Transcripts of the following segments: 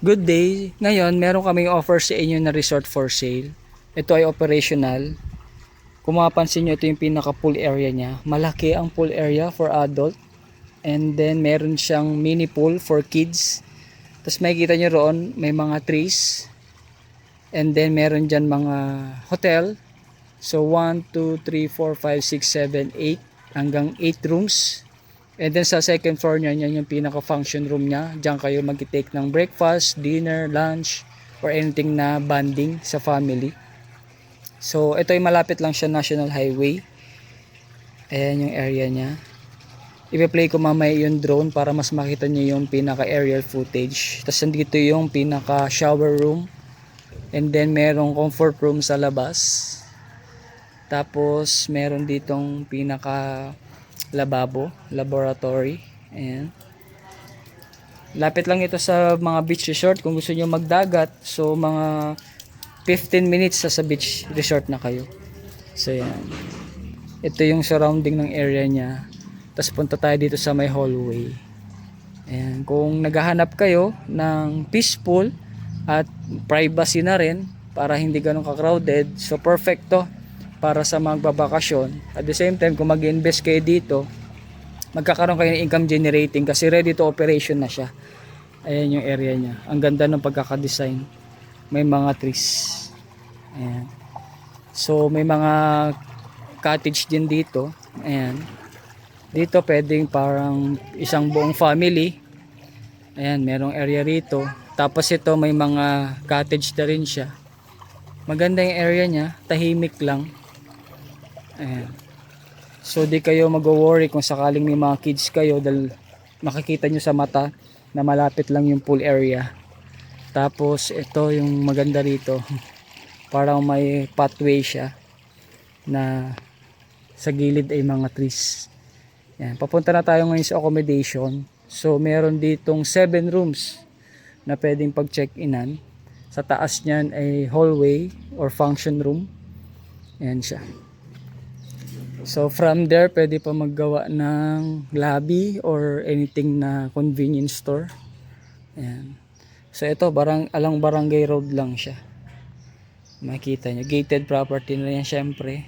Good day. Ngayon, meron kaming offer sa inyo na resort for sale. Ito ay operational. Kung mapapansin nyo, ito yung pinaka pool area niya. Malaki ang pool area for adult. And then, meron siyang mini pool for kids. Tapos makikita nyo roon, may mga trees. And then, meron dyan mga hotel. So, 1, 2, 3, 4, 5, 6, 7, 8. Hanggang 8 rooms. And then sa second floor niya, yan yung pinaka function room niya. Diyan kayo mag-take ng breakfast, dinner, lunch, or anything na bonding sa family. So ito ay malapit lang siya National Highway. Ayan yung area niya. I-play ko mamaya yung drone para mas makita niyo yung pinaka aerial footage. Tapos nandito yung pinaka shower room. And then merong comfort room sa labas. Tapos meron ditong pinaka lababo, laboratory. Ayan. Lapit lang ito sa mga beach resort kung gusto niyo magdagat. So mga 15 minutes sa beach resort na kayo. So yan. Ito yung surrounding ng area niya. Tapos punta tayo dito sa may hallway. Ayan. Kung naghahanap kayo ng peaceful at privacy na rin para hindi ganun ka-crowded, so perfect to para sa magbabakasyon. At the same time, kung mag-invest kayo dito, magkakaroon kayo ng income generating kasi ready to operation na siya. Ayan yung area niya. Ang ganda ng pagkakadesign. May mga trees. Ayan. So may mga cottage din dito. Ayan. Dito pwedeng parang isang buong family. Ayan, merong area rito. Tapos ito may mga cottage na rin siya. Maganda yung area niya. Tahimik lang. Ayan. So di kayo mag-worry kung sakaling may mga kids kayo dahil makikita nyo sa mata na malapit lang yung pool area. Tapos ito yung maganda rito. Parang may pathway siya na sa gilid ay mga trees. Ayan. Papunta na tayo ngayon sa accommodation. So meron ditong 7 rooms na pwedeng pag-check-inan. Sa taas niyan ay hallway or function room. Ayan siya. So from there, pwede pa maggawa ng lobby or anything na convenience store. Ayan. So ito, alang barangay road lang siya. Makita nyo. Gated property na yan syempre.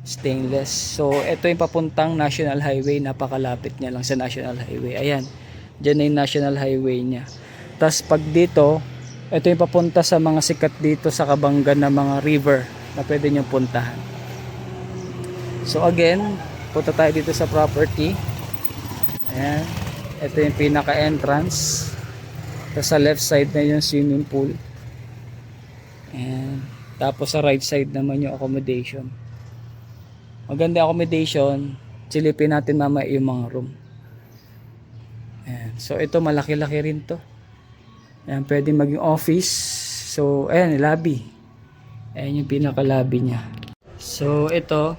Stainless. So ito yung papuntang National Highway. Napakalapit niya lang sa National Highway. Ayan. Diyan na yung National Highway niya. Tapos pag dito, ito yung papunta sa mga sikat dito sa Kabanggan na mga river na pwede nyo puntahan. So again, punta tayo dito sa property. Ayan. Ito yung pinaka entrance. Tapos sa left side na yung swimming pool. Ayan. Tapos sa right side naman yung accommodation. Maganda accommodation. Silipin natin mamaya yung mga room. Ayan. So ito malaki-laki rin to. Ayan, pwedeng maging office. So ayan, lobby. Ayan yung pinaka lobby niya. So ito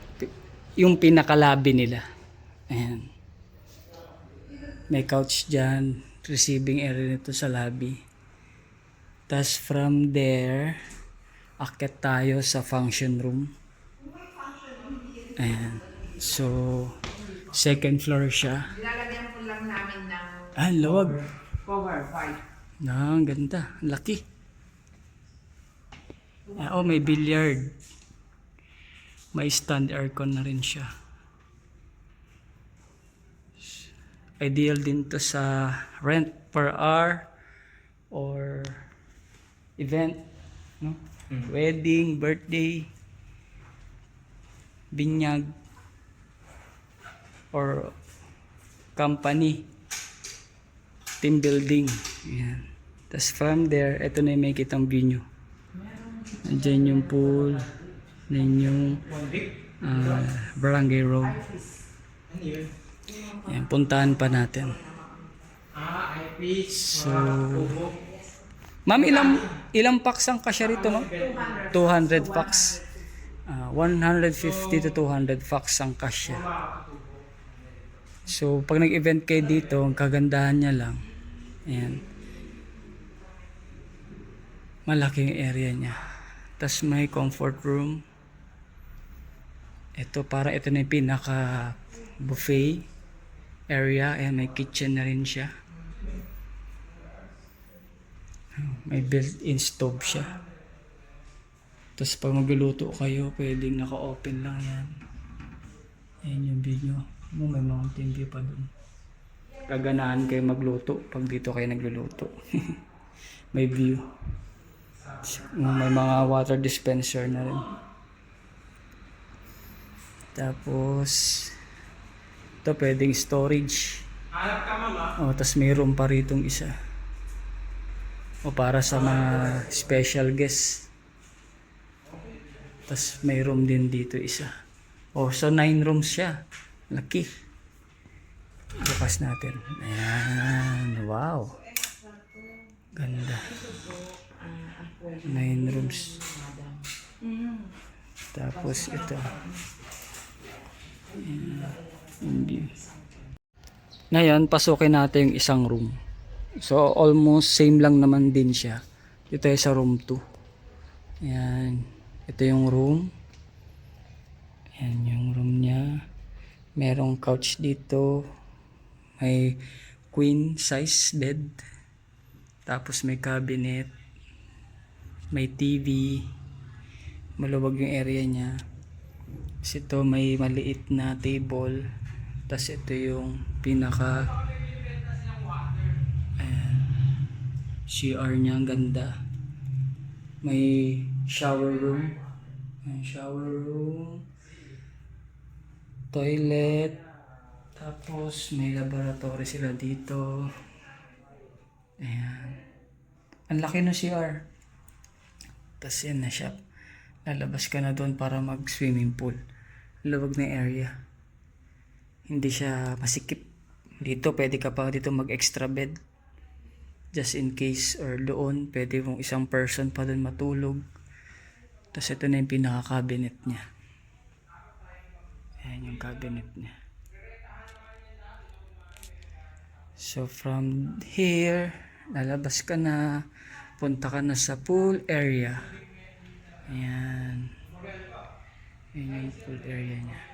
yung pinakalabi nila. Ayan. May couch dyan. Receiving area nito sa lobby. Tas from there, akit tayo sa function room. Ayan. So, second floor siya. Nilalagyan po lang namin ng Lawag. cover, white. Ang ganda. Laki. May billiard. May stand aircon na rin siya. Ideal din to sa rent per hour or event, no? Wedding, birthday, binyag, or company, team building. Ayan. Tapos from there, ito na yung may kitang view nyo. Andyan yung pool. Yung barangay road. Ayan, puntahan pa natin. So ma'am, ilang packs ang kasya rito, ma'am? 200 packs. 150 to 200 packs ang kasya. So pag nag-event kayo dito, ang kagandahan niya lang, ayan, malaki yung area niya. Tas may comfort room. Ito na yung pinaka buffet area. Ayan, may kitchen na rin siya. May built-in stove siya. Tapos pag magluluto kayo, pwedeng naka-open lang yan. Ayan yung video. May mountain view pa dun. Gaganahan kayo magluto pag dito kayo nagluluto. May view. May mga water dispenser na rin. Tapos ito pwedeng storage. Tapos may room pa ritong isa. Para sa mga special guests. Tapos may room din dito isa. So 9 rooms siya. Laki. Bukas natin. Ayan. Wow. Ganda. 9 rooms. Tapos ito. Hindi. Ngayon, pasukin natin yung isang room. So, almost same lang naman din siya. Ito ay sa room 2. Ayan. Ito yung room. Ayan yung room niya. Merong couch dito. May queen size bed. Tapos may cabinet. May TV. Maluwag yung area niya. Tapos ito may maliit na table. Tapos ito yung pinaka CR niya. Ang ganda. May shower room. Shower room. Toilet. Tapos may laboratory sila dito. Ayan. Ang laki ng CR. Tapos yan na siya. Lalabas ka na doon para mag swimming pool. Luwag na area. Hindi siya masikip. Dito pwede ka pa dito mag extra bed. Just in case, or doon pwede mong isang person pa doon matulog. Tapos ito na yung pinaka cabinet niya. Ayan yung cabinet niya. So from here, lalabas ka na, punta ka na sa pool area. Ayan. Ayan yung pool area niya.